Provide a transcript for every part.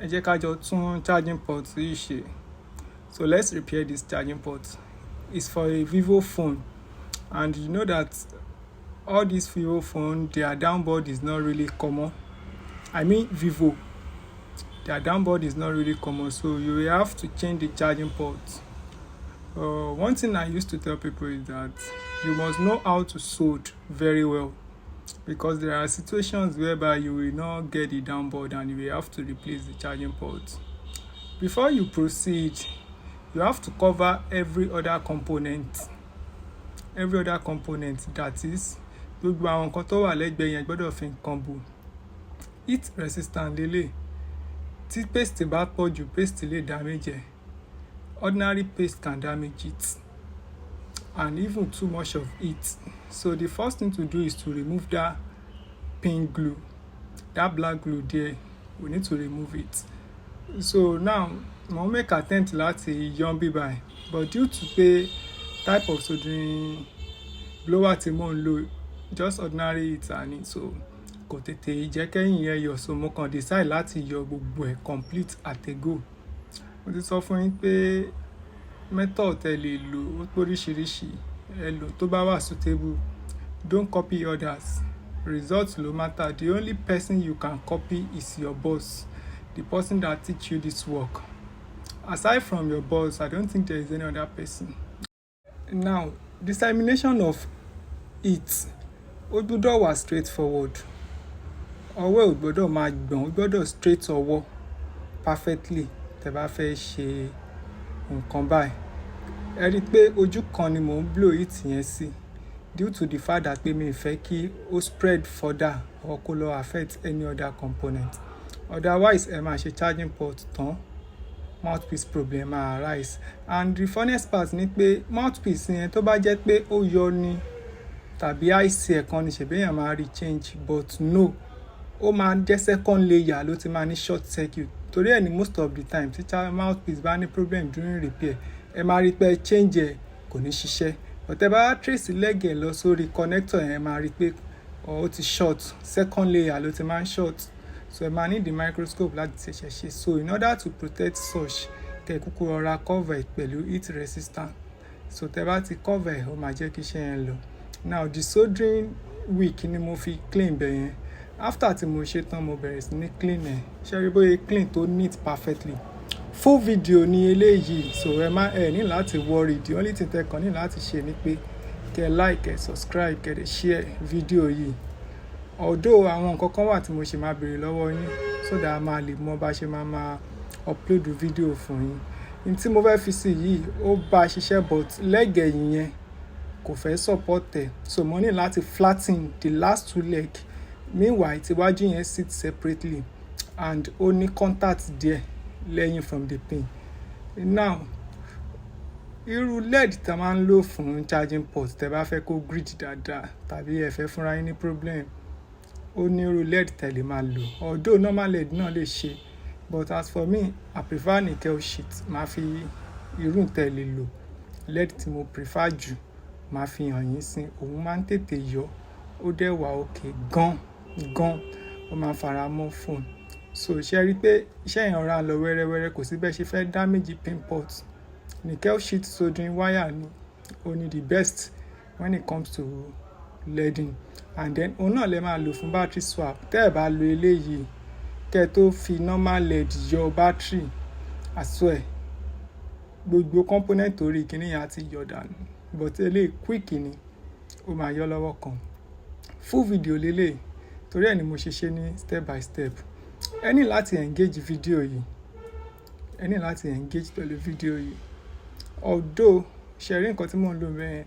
ẹ jẹ́ ká jọ tún charging port yìí ṣe. So let's repair this charging port. It's for a Vivo phone, and you know that all these Vivo phone, their downboard is not really common. I mean Vivo, their downboard is not really common, so you will have to change the charging port. One thing I used to tell people is that you must know how to solder very well, because there are situations whereby you will not get the downboard and you will have to replace the charging port. Before you proceed, you have to cover every other component. That is, gbogbo àwọn nǹkan tó wà lẹ́gbẹ̀ẹ́ yẹn gbọ́dọ̀ fi nǹkan bò. Heat resistant lélẹ̀. Tí paste bá pọ̀ jù, paste lè damage ẹ̀. Ordinary paste can damage it, and even too much of it. So the first thing to do is to remove that pink glue, that black glue there. We need to remove it. So now mo make attempt láti yọ bíbáyìí, but due to the type of soldering blower tí mo ń lò, just ordinary heater ni, so kò tètè jẹ́ kẹ́yìn yẹn yọ, so mo kàn decide láti yọ gbogbo ẹ̀ complete at a go. Mo ti sọ fún yín pé method tẹ́ lè lò ó póríṣiríṣi, ẹ lò tó bá wà suitable. Don't copy others. Results ló matter. The only person you can copy is your boss, the person that teach you this work. Aside from your boss, I don't think there is any other person. Now, dissemination of it, ó gbọ́dọ̀ wà straightforward. Ọwọ́ ò gbọ́dọ̀ máa gbọ̀n, ó gbọ́dọ̀ straight ọwọ́ perfectly tẹ́ bá fẹ́ ṣe nǹkan báyìí. Ẹ rí i pé ojú kan ni mò ń blow it yẹn sí, due to the fact that pé mi ì fẹ́ kí ó spread further or kó lọ affect any other component. Otherwise, ẹ máa ṣe charging port tán, mouthpiece problem máa arise. And the funniest part ni pé mouthpiece yẹn tó bá jẹ́ pé ó yọ ni tàbí IC ẹ̀kan ni ṣèbéyàn máa rí change, but no, ó máa jẹ́ second layer ló ti máa ní short circuit. Torí ẹ̀ ni most of the time tí mouthpiece bá ní problem during repair, ẹ máa rí pé change ẹ̀ kò ní ṣiṣẹ́. But ẹ bá trace leg ẹ̀ lọ sórí connector yẹn, ẹ máa rí pé ó ti short, second layer ló ti máa ń short. So ẹ máa need the microscope láti ṣẹ̀ṣẹ̀ ṣe. So in order to protect such, kẹ́ kúkú rọra cover ẹ̀ pẹ̀lú heat resistant. So tẹ́ bá ti cover ẹ̀, ó máa jẹ́ kí iṣẹ́ yẹn lọ. Now the soldering wick ni mo fi clean bẹ̀ yẹn. After tí mo ṣe tán, mo bẹ̀rẹ̀ sí ní clean ẹ̀. Ṣé rí bóyá clean tó neat perfectly. Full video ni eléyìí, so ẹ ní láti worry. The only thing tẹ́ kàn ní láti ṣe ni pé kẹ́ like, kẹ́ subscribe, kẹ́ dẹ̀ share video yìí. Although àwọn nǹkan kan wà tí mo ṣe máa béèrè lọ́wọ́ yín, so that a máa lè mọ bá ṣe máa upload video fún yín. Ní tí mo fẹ́ fi sí yìí, ó bá ṣiṣẹ́, but leg ẹ̀yìn yẹn kò fẹ́ support ẹ̀. So mo ní láti flatten the last two leg. Meanwhile, tíwájú yẹn sit separately, and ó ní contact díẹ̀ lẹ́yìn from the pin. Now, irú LED tá máa ń lò fún charging port tẹ́ bá fẹ́ kó grid dáadáa tàbí ẹ fẹ́ fúnra yín ní problem, ó ní irú LED tẹ́ lè máa lò. Although normal LED náà lè ṣe, but as for me, I prefer nickel sheet. Màá fi irú tẹ́ lè lò. LED tí mo prefer jù, màá fi hàn yín sí. Òun máa ń tètè yọ, ó dẹ̀ wà okay gan, ó máa fara mọ́ phone. So ṣe rí pé iṣẹ́ yẹn rà lọ wẹ́rẹ́wẹ́rẹ́, kò sí bẹ́ẹ̀ ṣe fẹ́ damage pin port. Nickel sheet soldering wire ni ó ní the best when it comes to leading. And then òun náà lè máa lò fún battery swap. Tẹ́ ẹ bá lo eléyìí, kẹ́ tó fi normal LED yọ battery, I swear gbogbo component orí kìíní yẹn á ti yọ dànù. But eléyìí quick ni, ó máa yọ lọ́wọ́ kan. Full video lélẹ̀, torí ẹ̀ ni mo ṣe ní step by step. Ẹ ní láti engage video yìí, pẹ̀lú video yìí. Although ṣe rí nǹkan tí mò ń lò bẹ́ẹ̀,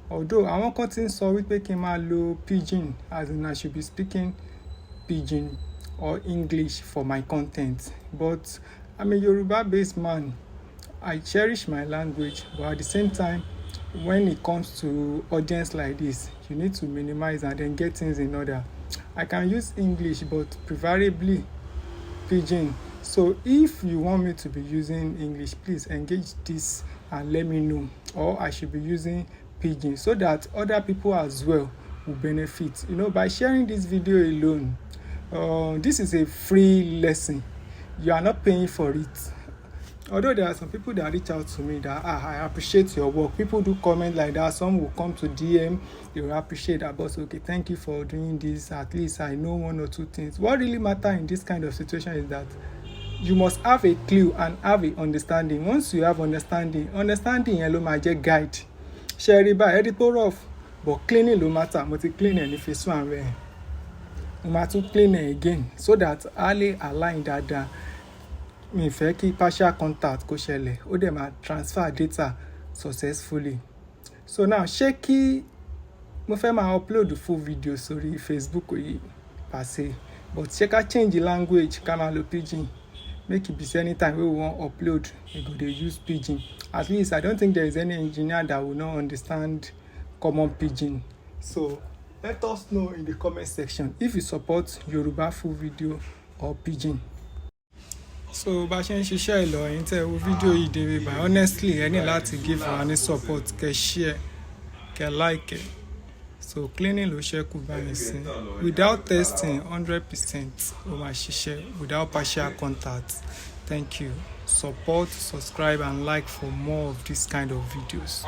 although àwọn kan ti ń sọ wípé kí n máa lo pidgin, as in I should be speaking pidgin or English for my content, but I'm a Yoruba based man. I cherish my language, but at the same time, when it comes to audience like this, you need to minimize and then get things in order. I can use English, but preferably pidgin. So if you want me to be using English, please engage this and let me know, or I should be using pidgin, so that other people as well will benefit. By sharing this video alone, this is a free lesson. you are not paying for it. Although there are some people that reach out to me that I appreciate your work. People do comment like that. Some will come to DM, they will appreciate that, but okay, thank you for doing this. At least I know one or two things. What really matters in this kind of situation is that you must have a clue and have a understanding. Once you have understanding yẹn ló máa jẹ́ guide. Ṣé rí báyìí, ẹ̀rí tó rough, but cleaning ló matter. Mo ti clean ẹ̀ ní phase 1 rẹ̀. Mo máa tún clean ẹ̀ again so that a lè align dáadáa. Mi fẹ́ kí partial contact kó ṣẹlẹ̀, ó dẹ̀ máa transfer data successfully. So now ṣé kí mo fẹ́ máa upload full video sórí Facebook yìí per se, but ṣé ká change the language ká máa lo pidgin, make it be say anytime wey we wan upload we go dey use pidgin. At least I don't think there is any engineer that will not understand common pidgin. So let us know in the comment section if you support Yoruba full video or pidgin. So bá ṣe ń ṣiṣẹ́ ìlọ yín tẹ́ wo fídíò yìí débi by honestly ẹ ní láti give wa ní support, kẹ́ share, kẹ́ like. So cleaning ló ṣẹ́kù báyìí sí. Without testing 100% ó máa ṣiṣẹ́, without partial contact. Thank you. Support, subscribe and like for more of this kind of videos.